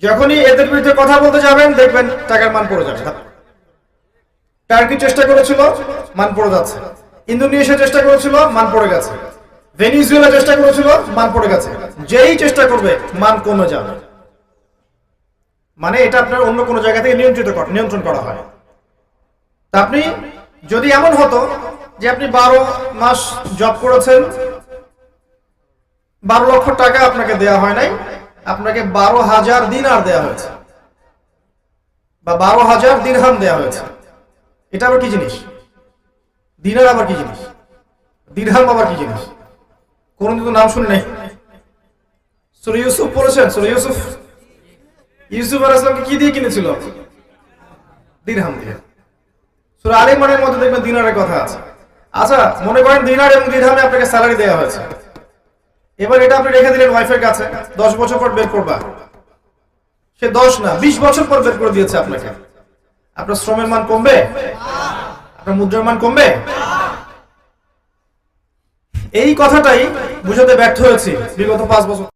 যখনই এদের বিরুদ্ধে কথা বলতে যাবেন দেখবেন টাকার মান পড়ে যাবে। টার্কি চেষ্টা করেছিল, মান পড়ে যাচ্ছে। ইন্দোনেশিয়া চেষ্টা করেছিল, মান পড়ে গেছে। ভেনিজুয়েলা চেষ্টা করেছিল, মান পড়ে গেছে। যেই চেষ্টা করবে মান কমে যাবে। মানে এটা আপনার অন্য কোনো জায়গা থেকে নিয়ন্ত্রণ করা হয়। তা আপনি যদি এমন হতো যে আপনি 12 মাস জব করেছেন, 12 লক্ষ টাকা আপনাকে দেয়া হয় নাই, আপনাকে 12,000 দিনার দেয়া হয়েছে বা 12,000 দিরহাম দেয়া হয়েছে। এটা আবার কি জিনিস? দিনার আবার কি জিনিস? দিরহাম আবার কি জিনিস? কোনদিন তো নাম শুনি নাই। সূরা ইউসুফ পড়েছেন? সূরা ইউসুফ আলাইহিস সালামকে কি দিয়ে কিনেছিল? দিরহাম দিয়ে। সূরা আলে ইমরানের মধ্যে দেখবেন দিনারের কথা আছে। আচ্ছা, মনে করেন দিনার এবং দিরহামে আপনাকে স্যালারি দেওয়া হয়েছে। এবার এটা আপনি রেখে দিলেন ওয়াইফের কাছে, 10 বছর পর বের করবা। সে 10 না 20 বছর পর বের করে দিয়েছে আপনাকে। আপনার শ্রমের মান কমবে? আপনার মুদ্রার মান কমবে? এই কথাটাই বুঝাতে ব্যর্থ হয়েছি বিগত 5 বছর।